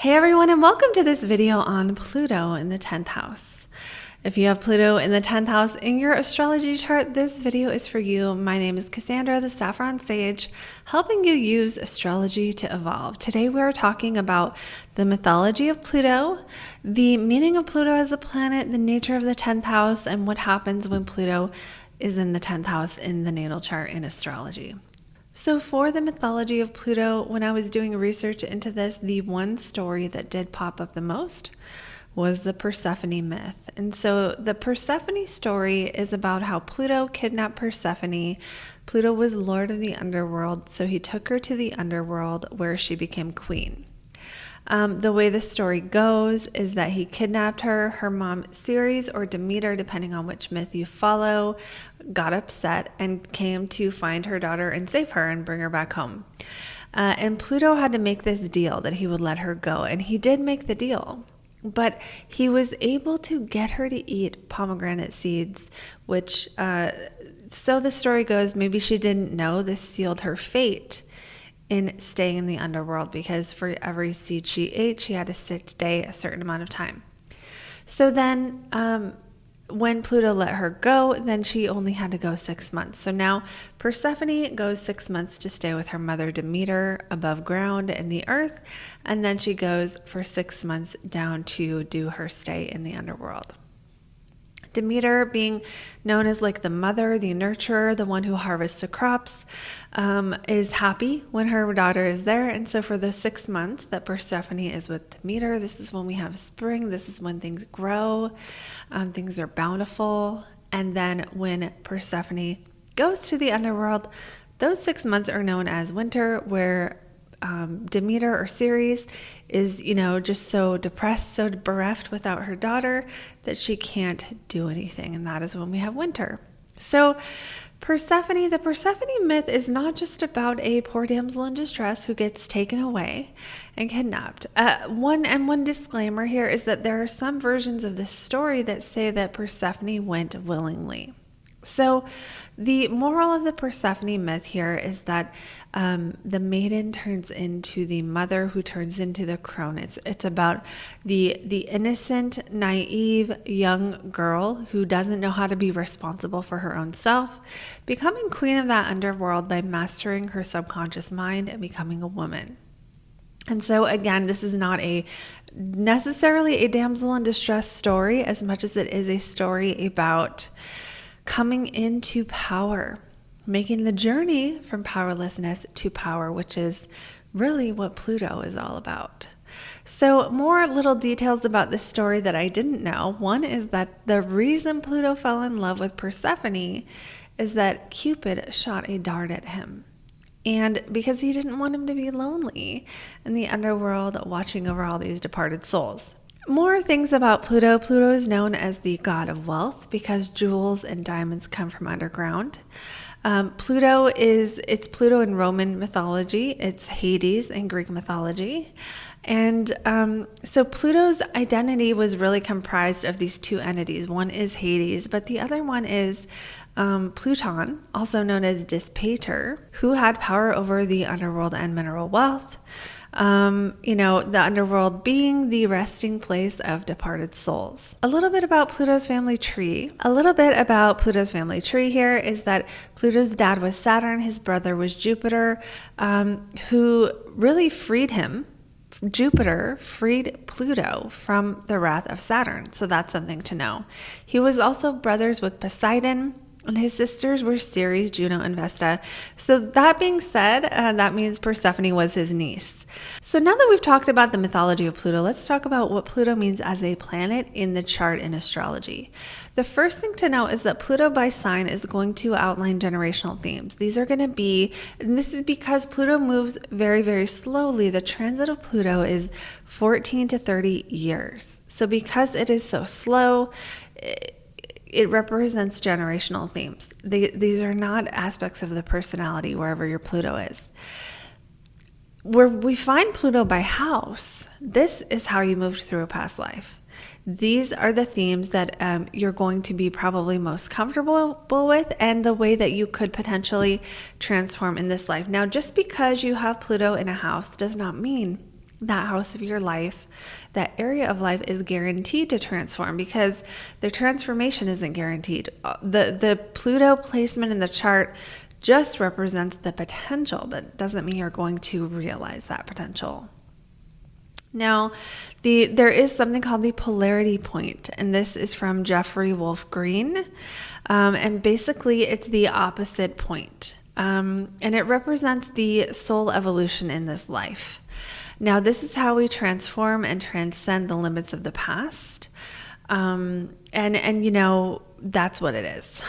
Hey everyone, and welcome to this video on Pluto in the 10th house. If you have Pluto in the 10th house in your astrology chart, this video is for you. My name is Cassandra, the Saffron Sage, helping you use astrology to evolve. Today we are talking about the mythology of Pluto, the meaning of Pluto as a planet, the nature of the 10th house, and what happens when Pluto is in the 10th house in the natal chart in astrology. So for the mythology of Pluto, when I was doing research into this, the one story that did pop up the most was the Persephone myth. And so the Persephone story is about how Pluto kidnapped Persephone. Pluto was lord of the underworld, so he took her to the underworld where she became queen. The way the story goes is that he kidnapped her. Her mom, Ceres or Demeter, depending on which myth you follow, got upset and came to find her daughter and save her and bring her back home. And Pluto had to make this deal that he would let her go. And he did make the deal. But he was able to get her to eat pomegranate seeds, which, so the story goes, maybe she didn't know this sealed her fate in staying in the underworld, because for every seed she ate, she had to stay a certain amount of time. So then when Pluto let her go, then she only had to go 6 months. So now Persephone goes 6 months to stay with her mother Demeter above ground in the earth, and then she goes for 6 months down to do her stay in the underworld. Demeter, being known as like the mother, the nurturer, the one who harvests the crops, is happy when her daughter is there. And so for those 6 months that Persephone is with Demeter, this is when we have spring. This is when things grow. Things are bountiful. And then when Persephone goes to the underworld, those 6 months are known as winter, where Demeter or Ceres is, just so depressed, so bereft without her daughter that she can't do anything. And that is when we have winter. So Persephone, the Persephone myth is not just about a poor damsel in distress who gets taken away and kidnapped. One disclaimer here is that there are some versions of this story that say that Persephone went willingly. So the moral of the Persephone myth here is that the maiden turns into the mother who turns into the crone. It's about the innocent, naive young girl who doesn't know how to be responsible for her own self, becoming queen of that underworld by mastering her subconscious mind and becoming a woman. And so again, this is not necessarily a damsel in distress story as much as it is a story about coming into power, making the journey from powerlessness to power, which is really what Pluto is all about. So more little details about this story that I didn't know. One is that the reason Pluto fell in love with Persephone is that Cupid shot a dart at him. And because he didn't want him to be lonely in the underworld watching over all these departed souls. More things about Pluto. Pluto is known as the god of wealth because jewels and diamonds come from underground. It's Pluto in Roman mythology. It's Hades in Greek mythology. And so Pluto's identity was really comprised of these two entities. One is Hades, but the other one is Pluton, also known as Dispater, who had power over the underworld and mineral wealth. The underworld being the resting place of departed souls. A little bit about Pluto's family tree. Here is that Pluto's dad was Saturn, his brother was Jupiter, who really freed him. Jupiter freed Pluto from the wrath of Saturn, so that's something to know. He was also brothers with Poseidon, and his sisters were Ceres, Juno, and Vesta. So that being said, that means Persephone was his niece. So now that we've talked about the mythology of Pluto, let's talk about what Pluto means as a planet in the chart in astrology. The first thing to know is that Pluto by sign is going to outline generational themes. These are going to be, and this is because Pluto moves very, very slowly. The transit of Pluto is 14 to 30 years. So because it is so slow, it represents generational themes. These are not aspects of the personality wherever your Pluto is. Where we find Pluto by house, this is how you moved through a past life. These are the themes that you're going to be probably most comfortable with, and the way that you could potentially transform in this life. Now, just because you have Pluto in a house does not mean that house of your life, that area of life is guaranteed to transform, because the transformation isn't guaranteed. The Pluto placement in the chart just represents the potential, but doesn't mean you're going to realize that potential. Now, there is something called the polarity point, and this is from Jeffrey Wolf Green, and basically it's the opposite point, and it represents the soul evolution in this life. Now, this is how we transform and transcend the limits of the past, and you know, that's what it is.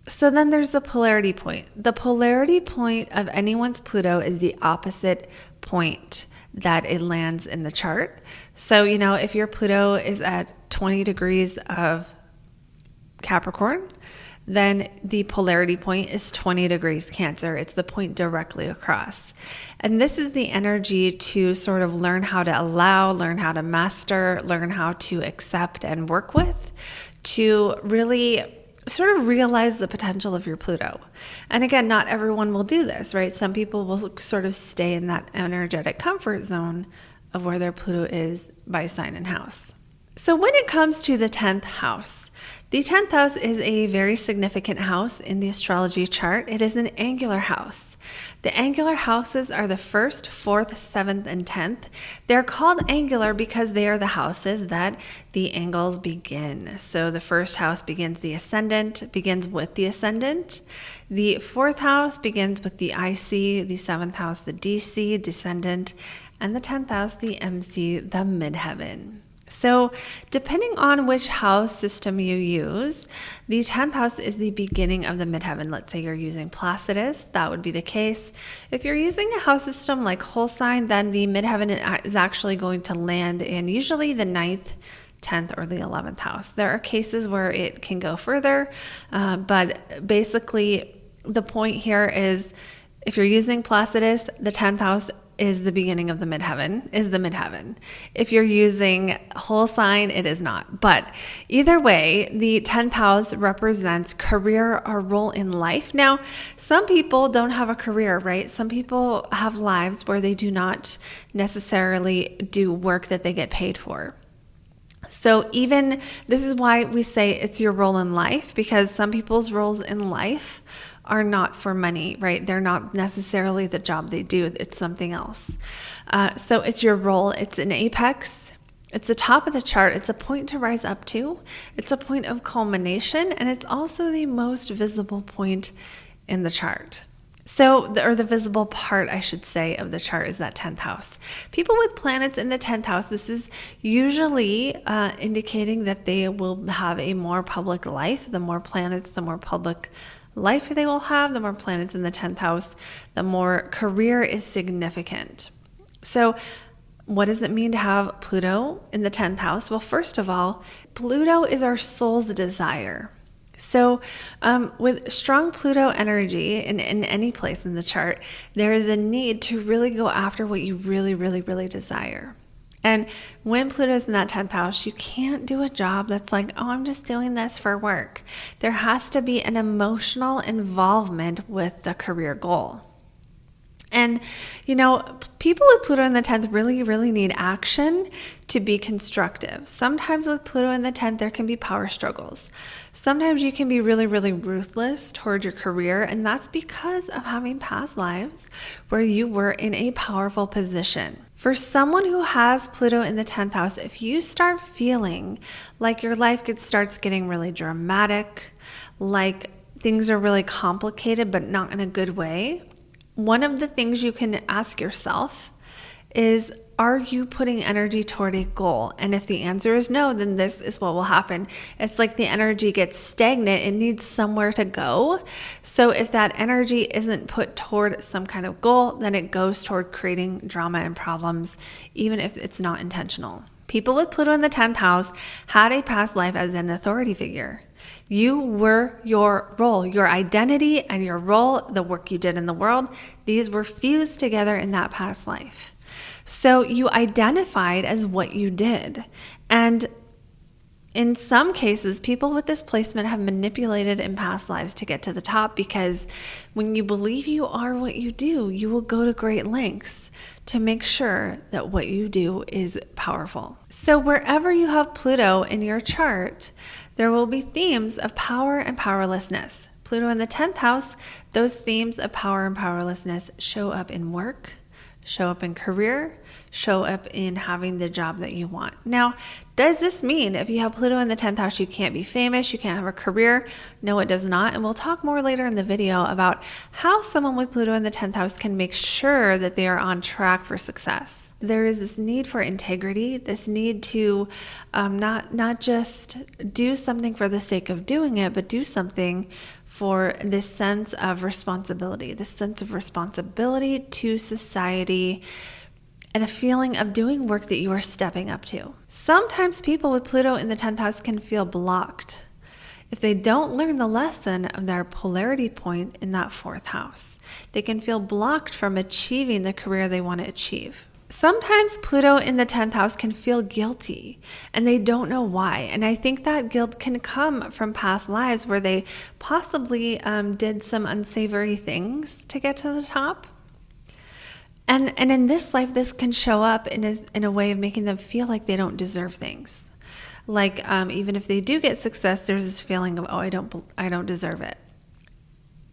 So then there's the polarity point. The polarity point of anyone's Pluto is the opposite point that it lands in the chart. So, you know, if your Pluto is at 20 degrees of Capricorn, then the polarity point is 20 degrees Cancer. It's the point directly across. And this is the energy to sort of learn how to allow, learn how to master, learn how to accept and work with, to really sort of realize the potential of your Pluto. And again, not everyone will do this, right? Some people will sort of stay in that energetic comfort zone of where their Pluto is by sign and house. So when it comes to the 10th house, the 10th house is a very significant house in the astrology chart. It is an angular house. The angular houses are the 1st, 4th, 7th, and 10th. They're called angular because they are the houses that the angles begin. So the 1st house begins with the ascendant. The 4th house begins with the IC, the 7th house, the DC, descendant, and the 10th house, the MC, the midheaven. So depending on which house system you use, the 10th house is the beginning of the midheaven. Let's say you're using Placidus, that would be the case. If you're using a house system like whole sign, then the midheaven is actually going to land in usually the 9th, 10th, or the 11th house. There are cases where it can go further, but basically the point here is if you're using Placidus, the 10th house is the beginning of the midheaven, is the midheaven. If you're using whole sign, it is not. But either way, the 10th house represents career or role in life. Now, some people don't have a career, right? Some people have lives where they do not necessarily do work that they get paid for. So even this is why we say it's your role in life, because some people's roles in life are not for money, right? They're not necessarily the job they do. It's something else. So it's your role. It's an apex. It's the top of the chart. It's a point to rise up to. It's a point of culmination. And it's also the most visible point in the chart. Or the visible part, I should say, of the chart is that 10th house. People with planets in the 10th house, this is usually indicating that they will have a more public life. The more planets, the more public life they will have. The more planets in the 10th house, the more career is significant. So what does it mean to have Pluto in the 10th house? Well, first of all, Pluto is our soul's desire. So with strong Pluto energy in any place in the chart, there is a need to really go after what you really, really, really desire. And when Pluto's in that 10th house, you can't do a job that's like, oh, I'm just doing this for work. There has to be an emotional involvement with the career goal. And, you know, people with Pluto in the 10th really, really need action to be constructive. Sometimes with Pluto in the 10th, there can be power struggles. Sometimes you can be really, really ruthless toward your career, and that's because of having past lives where you were in a powerful position. For someone who has Pluto in the 10th house, if you start feeling like your life starts getting really dramatic, like things are really complicated but not in a good way, one of the things you can ask yourself is, are you putting energy toward a goal? And if the answer is no, then this is what will happen. It's like the energy gets stagnant. It needs somewhere to go. So if that energy isn't put toward some kind of goal, then it goes toward creating drama and problems, even if it's not intentional. People with Pluto in the 10th house had a past life as an authority figure. You were your role, your identity and your role, the work you did in the world. These were fused together in that past life. So you identified as what you did. And In some cases, people with this placement have manipulated in past lives to get to the top, because when you believe you are what you do, you will go to great lengths to make sure that what you do is powerful. So wherever you have Pluto in your chart, there will be themes of power and powerlessness. Pluto in the 10th house, those themes of power and powerlessness show up in work, show up in career, show up in having the job that you want. Now, does this mean if you have Pluto in the 10th house, you can't be famous, you can't have a career? No, it does not. And we'll talk more later in the video about how someone with Pluto in the 10th house can make sure that they are on track for success. There is this need for integrity, this need to not just do something for the sake of doing it, but do something for this sense of responsibility to society, and a feeling of doing work that you are stepping up to. Sometimes people with Pluto in the 10th house can feel blocked if they don't learn the lesson of their polarity point in that 4th house. They can feel blocked from achieving the career they want to achieve. Sometimes Pluto in the 10th house can feel guilty, and they don't know why. And I think that guilt can come from past lives where they possibly did some unsavory things to get to the top. And in this life, this can show up in a way of making them feel like they don't deserve things. Like even if they do get success, there's this feeling of, oh, I don't deserve it.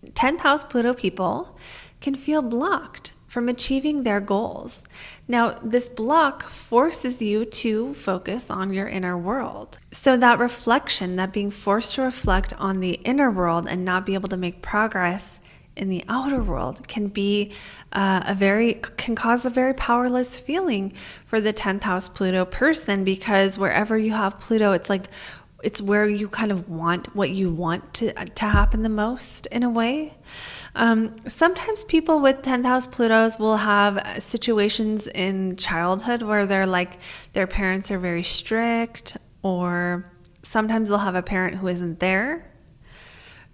10th house Pluto people can feel blocked from achieving their goals. Now, this block forces you to focus on your inner world. So that reflection, that being forced to reflect on the inner world and not be able to make progress in the outer world can be can cause a very powerless feeling for the 10th house Pluto person, because wherever you have Pluto, it's where you kind of want what you want to happen the most in a way. Sometimes people with 10th house Plutos will have situations in childhood where their parents are very strict, or sometimes they'll have a parent who isn't there.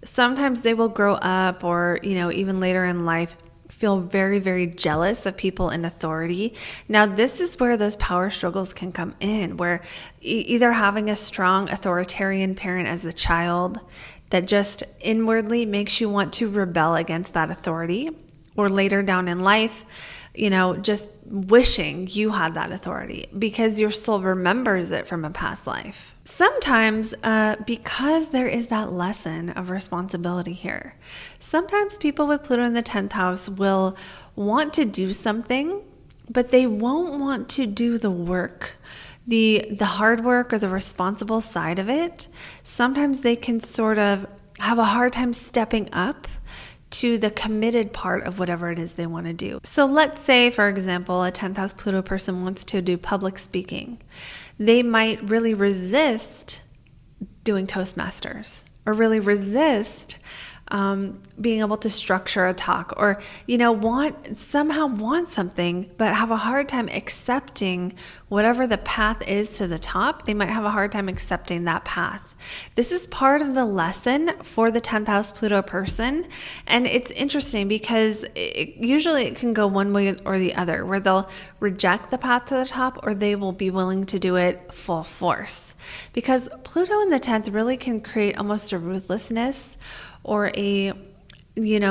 Sometimes they will grow up, or even later in life, feel very, very jealous of people in authority. Now, this is where those power struggles can come in, where either having a strong authoritarian parent as a child that just inwardly makes you want to rebel against that authority, or later down in life, just wishing you had that authority because your soul remembers it from a past life. Sometimes, because there is that lesson of responsibility here, sometimes people with Pluto in the 10th house will want to do something, but they won't want to do the work, the hard work or the responsible side of it. Sometimes they can sort of have a hard time stepping up to the committed part of whatever it is they want to do. So let's say, for example, a 10th house Pluto person wants to do public speaking. They might really resist doing Toastmasters, or really resist being able to structure a talk, or want something but have a hard time accepting whatever the path is to the top. They might have a hard time accepting that path. This is part of the lesson for the 10th house Pluto person, and it's interesting because usually it can go one way or the other, where they'll reject the path to the top, or they will be willing to do it full force, because Pluto in the 10th really can create almost a ruthlessness, or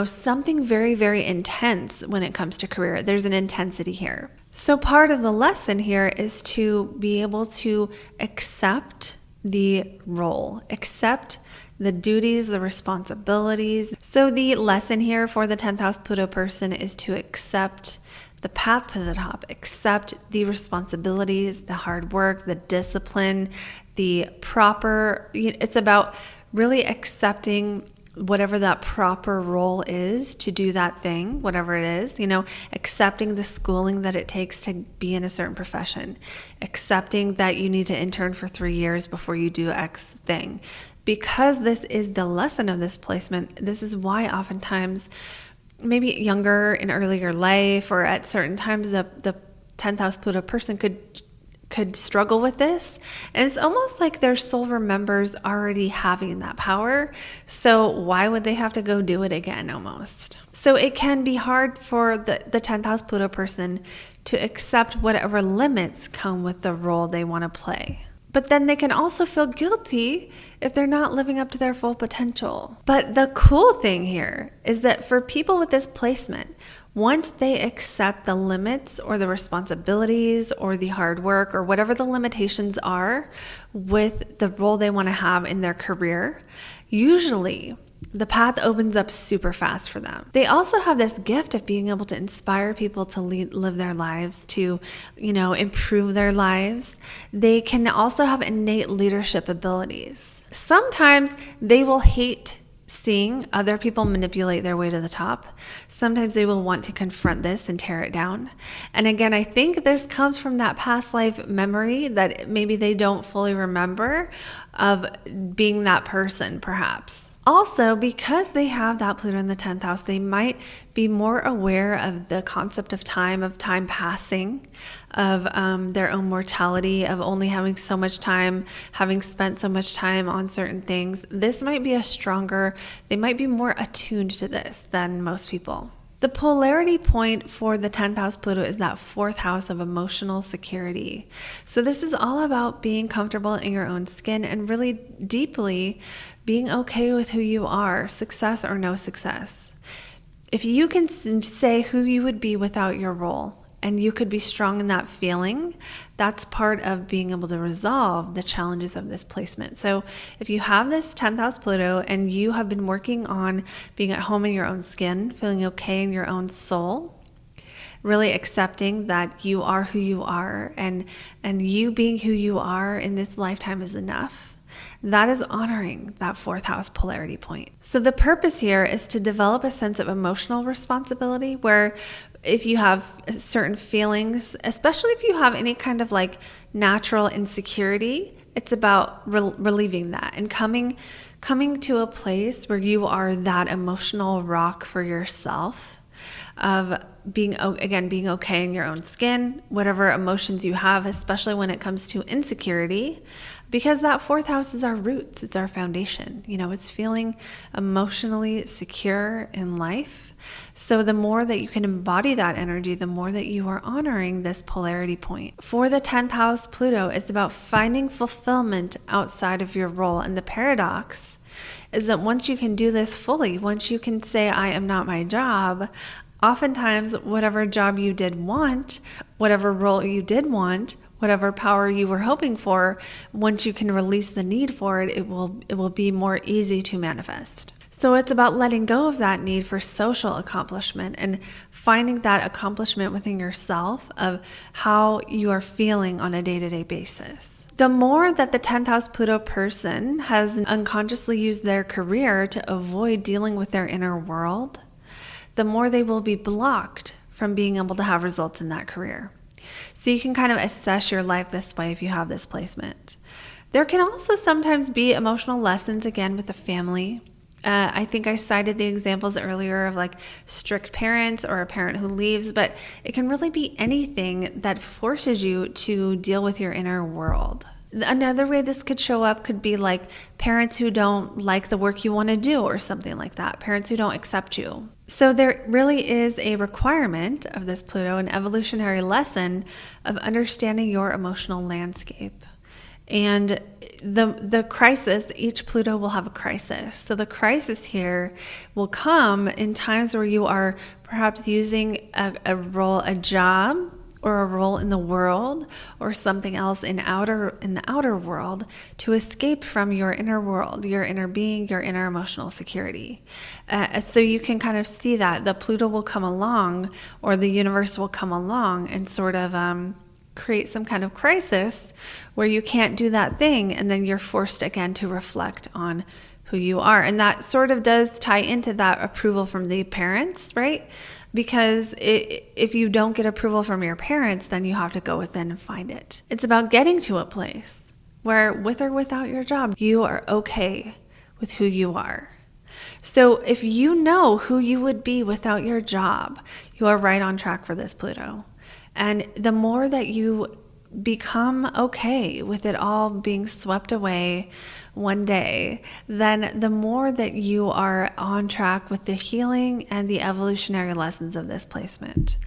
something very, very intense when it comes to career. There's an intensity here. So part of the lesson here is to be able to accept the role, accept the duties, the responsibilities. So the lesson here for the 10th house Pluto person is to accept the path to the top, accept the responsibilities, the hard work, the discipline, the proper, it's about really accepting whatever that proper role is to do that thing, whatever it is, accepting the schooling that it takes to be in a certain profession, accepting that you need to intern for 3 years before you do X thing. Because this is the lesson of this placement, this is why oftentimes, maybe younger in earlier life, or at certain times, the 10th house Pluto person could struggle with this, and it's almost like their soul remembers already having that power, so why would they have to go do it again almost? So it can be hard for the 10th house Pluto person to accept whatever limits come with the role they want to play. But then they can also feel guilty if they're not living up to their full potential. But the cool thing here is that for people with this placement, once they accept the limits or the responsibilities or the hard work or whatever the limitations are with the role they want to have in their career, usually the path opens up super fast for them. They also have this gift of being able to inspire people to live their lives, to, improve their lives. They can also have innate leadership abilities. Sometimes they will hate seeing other people manipulate their way to the top. Sometimes they will want to confront this and tear it down. And again, I think this comes from that past life memory that maybe they don't fully remember of being that person, perhaps. Also, because they have that Pluto in the 10th house, they might be more aware of the concept of time passing, of their own mortality, of only having so much time, having spent so much time on certain things. This might be they might be more attuned to this than most people. The polarity point for the 10th house Pluto is that 4th house of emotional security. So this is all about being comfortable in your own skin and really deeply being okay with who you are, success or no success. If you can say who you would be without your role, and you could be strong in that feeling, that's part of being able to resolve the challenges of this placement. So if you have this 10th house Pluto and you have been working on being at home in your own skin, feeling okay in your own soul, really accepting that you are who you are, and you being who you are in this lifetime is enough. That is honoring that 4th house polarity point. So the purpose here is to develop a sense of emotional responsibility where if you have certain feelings, especially if you have any kind of natural insecurity, it's about relieving that and coming to a place where you are that emotional rock for yourself, of being okay in your own skin, whatever emotions you have, especially when it comes to insecurity, because that 4th house is our roots, it's our foundation. It's feeling emotionally secure in life. So the more that you can embody that energy, the more that you are honoring this polarity point. For the 10th house, Pluto is about finding fulfillment outside of your role. And the paradox is that once you can do this fully, once you can say, I am not my job, oftentimes whatever job you did want, whatever role you did want, whatever power you were hoping for, once you can release the need for it, it will be more easy to manifest. So it's about letting go of that need for social accomplishment and finding that accomplishment within yourself of how you are feeling on a day-to-day basis. The more that the 10th house Pluto person has unconsciously used their career to avoid dealing with their inner world, the more they will be blocked from being able to have results in that career. So you can kind of assess your life this way if you have this placement. There can also sometimes be emotional lessons, again, with the family. I think I cited the examples earlier of strict parents or a parent who leaves, but it can really be anything that forces you to deal with your inner world. Another way this could show up could be parents who don't like the work you want to do or something like that, parents who don't accept you. So there really is a requirement of this Pluto, an evolutionary lesson of understanding your emotional landscape. And the crisis, each Pluto will have a crisis. So the crisis here will come in times where you are perhaps using a job or a role in the world or something else in the outer world to escape from your inner world, your inner being, your inner emotional security. So you can kind of see that the Pluto will come along, or the universe will come along and sort of create some kind of crisis where you can't do that thing, and then you're forced again to reflect on who you are. And that sort of does tie into that approval from the parents, right? Because if you don't get approval from your parents, then you have to go within and find it. It's about getting to a place where, with or without your job, you are okay with who you are. So if you know who you would be without your job, you are right on track for this Pluto. And the more that you become okay with it all being swept away one day, then the more that you are on track with the healing and the evolutionary lessons of this placement.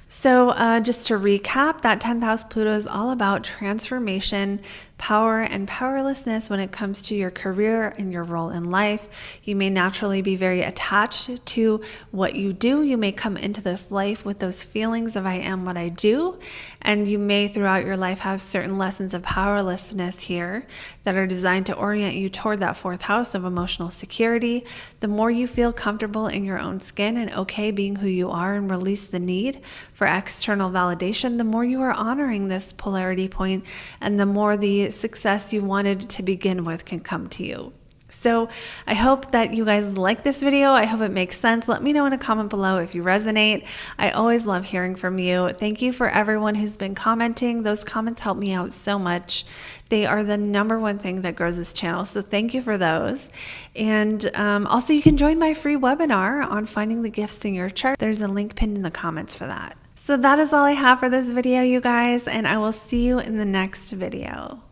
So just to recap, that 10th house Pluto is all about transformation, power and powerlessness when it comes to your career and your role in life. You may naturally be very attached to what you do. You may come into this life with those feelings of I am what I do, and you may throughout your life have certain lessons of powerlessness here that are designed to orient you toward that fourth house of emotional security. The more you feel comfortable in your own skin and okay being who you are and release the need for external validation, the more you are honoring this polarity point, and the more the success you wanted to begin with can come to you. So I hope that you guys like this video. I hope it makes sense. Let me know in a comment below if you resonate. I always love hearing from you. Thank you for everyone who's been commenting. Those comments help me out so much. They are the #1 thing that grows this channel. So thank you for those. And also you can join my free webinar on finding the gifts in your chart. There's a link pinned in the comments for that. So that is all I have for this video, you guys, and I will see you in the next video.